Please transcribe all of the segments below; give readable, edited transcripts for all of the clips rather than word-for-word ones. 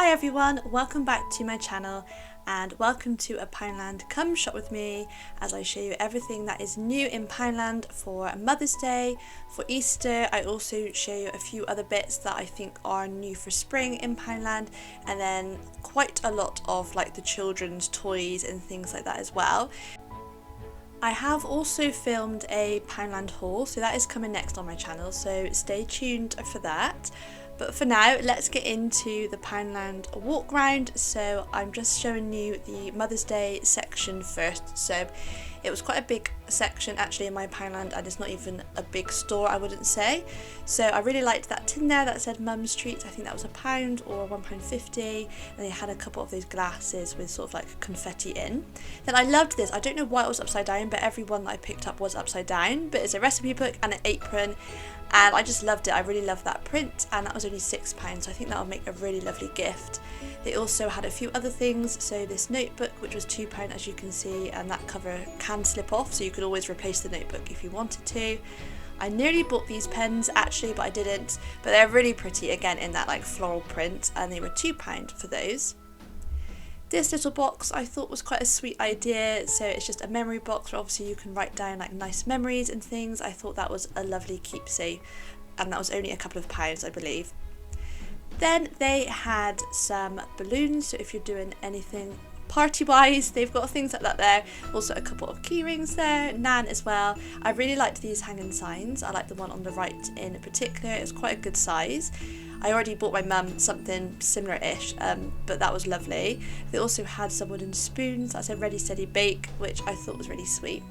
Hi everyone, welcome back to my channel and welcome to a Poundland Come Shop with me as I show you everything that is new in Poundland for Mother's Day, for Easter. I also show you a few other bits that I think are new for spring in Poundland, and then quite a lot of like the children's toys and things like that as well. I have also filmed a Poundland haul, so that is coming next on my channel, so stay tuned for that. But for now, let's get into the Poundland walk round. So I'm just showing you the Mother's Day section first. So it was quite a big section actually in my Poundland, and it's not even a big store, I wouldn't say. So I really liked that tin there that said Mum's Treats. I think that was £1 or £1.50, and they had a couple of those glasses with sort of like confetti in. Then I loved this. I don't know why it was upside down, but every one that I picked up was upside down. But it's a recipe book and an apron, and I just loved it. I really loved that print, and that was only £6, so I think that would make a really lovely gift. They also had a few other things, so this notebook, which was £2 as you can see, and that cover can slip off, so you could always replace the notebook if you wanted to. I nearly bought these pens actually, but I didn't, but they're really pretty again in that like floral print, and they were £2 for those. This little box I thought was quite a sweet idea, so it's just a memory box where obviously you can write down like nice memories and things. I thought that was a lovely keepsake, and that was only a couple of pounds, I believe. Then they had some balloons, so if you're doing anything party-wise, they've got things like that there. Also a couple of key rings there, Nan as well. I really liked these hanging signs. I like the one on the right in particular. It's quite a good size. I already bought my mum something similar-ish, but that was lovely. They also had some wooden spoons that said Ready Steady Bake, which I thought was really sweet.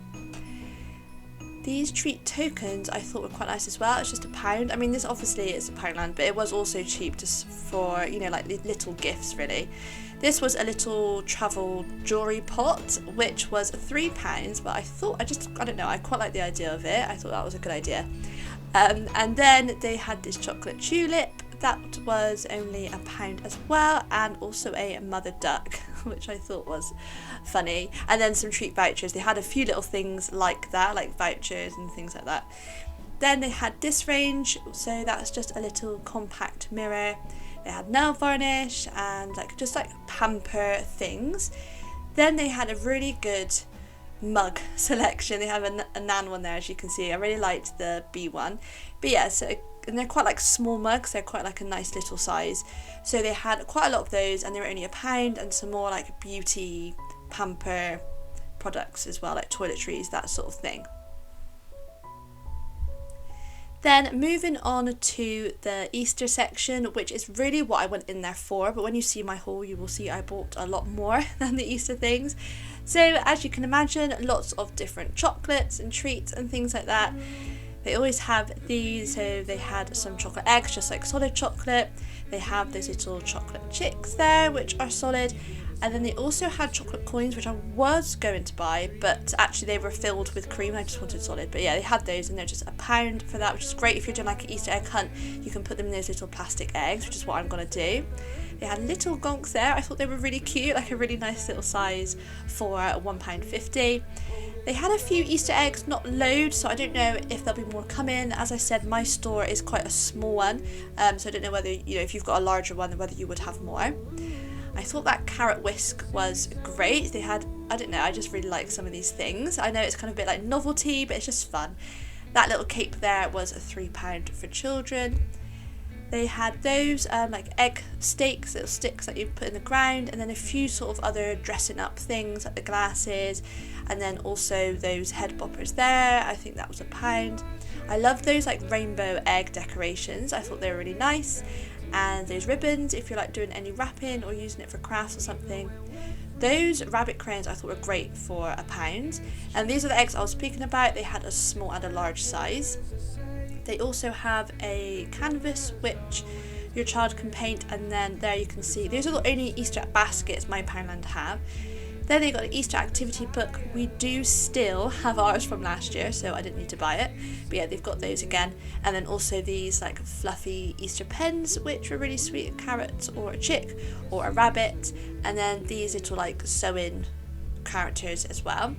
These treat tokens I thought were quite nice as well. It's just £1. I mean, this obviously is a Poundland, but it was also cheap just for, you know, like little gifts really. This was a little travel jewellery pot, which was £3, but I don't know, I quite like the idea of it. I thought that was a good idea. And then they had this chocolate tulip. That was only £1 as well, and also a mother duck, which I thought was funny. And then some treat vouchers. They had a few little things like that, like vouchers and things like that. Then they had this range, so that's just a little compact mirror. They had nail varnish and just pamper things. Then they had a really good mug selection. They have a Nan one there, as you can see. I really liked the B one. But yeah, and they're quite like small mugs, they're quite like a nice little size. So they had quite a lot of those, and they were only £1, and some more like beauty pamper products as well, like toiletries, that sort of thing. Then moving on to the Easter section, which is really what I went in there for, but when you see my haul you will see I bought a lot more than the Easter things. So as you can imagine, lots of different chocolates and treats and things like that. They always have these, so they had some chocolate eggs, just like solid chocolate. They have those little chocolate chicks there, which are solid. And then they also had chocolate coins, which I was going to buy, but actually they were filled with cream and I just wanted solid. But yeah, they had those, and they're just £1 for that, which is great if you're doing like an Easter egg hunt. You can put them in those little plastic eggs, which is what I'm going to do. They had little gonks there. I thought they were really cute, like a really nice little size for £1.50. They had a few Easter eggs, not loads, so I don't know if there'll be more coming. As I said, my store is quite a small one, so I don't know whether, if you've got a larger one, whether you would have more. I thought that carrot whisk was great. They had, I don't know, I just really like some of these things. I know it's kind of a bit like novelty, but it's just fun. That little cape there was £3 for children. They had those like egg steaks, little sticks that you put in the ground, and then a few sort of other dressing up things like the glasses, and then also those head boppers there. I think that was £1. I love those like rainbow egg decorations. I thought they were really nice. And those ribbons, if you're like doing any wrapping or using it for crafts or something. Those rabbit crayons I thought were great for £1. And these are the eggs I was speaking about. They had a small and a large size. They also have a canvas which your child can paint, and then there you can see those are the only Easter baskets my Poundland have. Then they got an Easter activity book. We do still have ours from last year, so I didn't need to buy it. But yeah, they've got those again. And then also these like fluffy Easter pens, which were really sweet, a carrot or a chick or a rabbit. And then these little like sewing characters as well.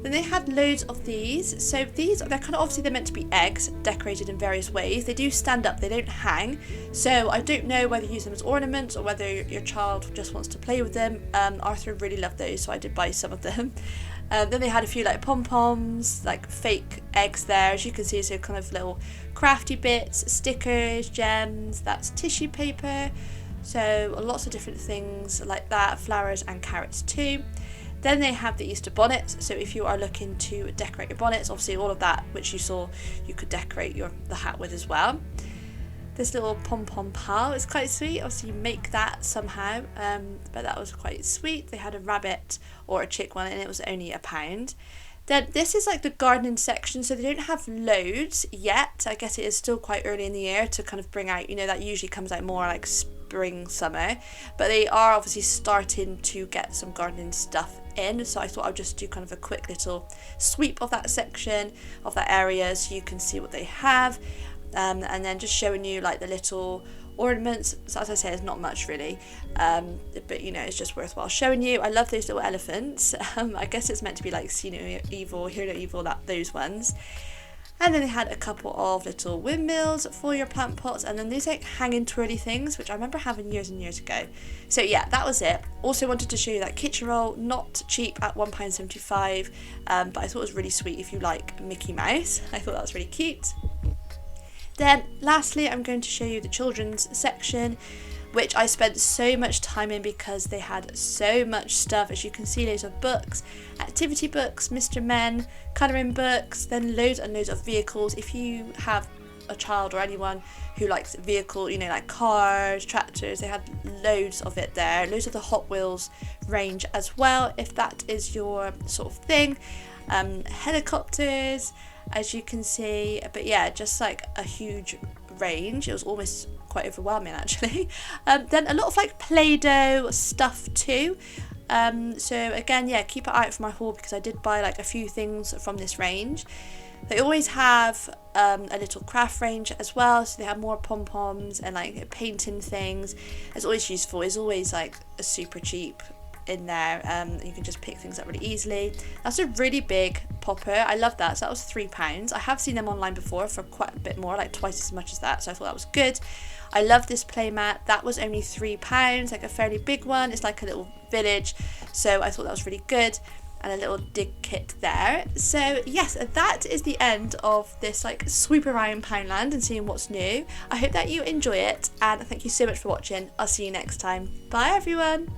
Then they had loads of these. So these, they're kind of, obviously they're meant to be eggs decorated in various ways. They do stand up, they don't hang. So I don't know whether you use them as ornaments or whether your child just wants to play with them. Arthur really loved those, so I did buy some of them. Then they had a few like pom-poms, like fake eggs there, as you can see, so kind of little crafty bits, stickers, gems, that's tissue paper. So lots of different things like that, flowers and carrots too. Then they have the Easter bonnets, so if you are looking to decorate your bonnets, obviously all of that which you saw you could decorate the hat with as well. This little pom-pom pal is quite sweet, obviously you make that somehow, but that was quite sweet. They had a rabbit or a chick one and it was only £1. Then this is like the gardening section, so they don't have loads yet. I guess it is still quite early in the year to kind of bring out, you know, that usually comes out more like spring, summer, but they are obviously starting to get some gardening stuff in, so I thought I'd just do kind of a quick little sweep of that section, of that area, so you can see what they have, and then just showing you like the little ornaments. So as I say, it's not much really, but you know, it's just worthwhile showing you. I love those little elephants. I guess it's meant to be like see no evil, hear no evil, those ones. And then they had a couple of little windmills for your plant pots, and then these like hanging twirly things, which I remember having years and years ago. So yeah, that was it. Also wanted to show you that kitchen roll, not cheap at £1.75, but I thought it was really sweet if you like Mickey Mouse. I thought that was really cute. Then lastly, I'm going to show you the children's section, which I spent so much time in because they had so much stuff. As you can see, loads of books, activity books, Mr. Men, colouring books, then loads and loads of vehicles. If you have a child or anyone who likes vehicle, you know, like cars, tractors, they had loads of it there. Loads of the Hot Wheels range as well, if that is your sort of thing. Helicopters, as you can see, but yeah, just like a huge range. It was almost quite overwhelming actually. Then a lot of like Play-Doh stuff too. So again, yeah, keep an eye out for my haul because I did buy like a few things from this range. They always have a little craft range as well, so they have more pom-poms and like painting things. It's always useful. It's always like a super cheap in there. You can just pick things up really easily. That's a really big popper. I love that. So that was £3. I have seen them online before for quite a bit more, like twice as much as that, so I thought that was good. I love this playmat. That was only £3, like a fairly big one. It's like a little village, so I thought that was really good. And a little dig kit there. So yes, that is the end of this like sweep around Poundland and seeing what's new. I hope that you enjoy it, and thank you so much for watching. I'll see you next time. Bye everyone.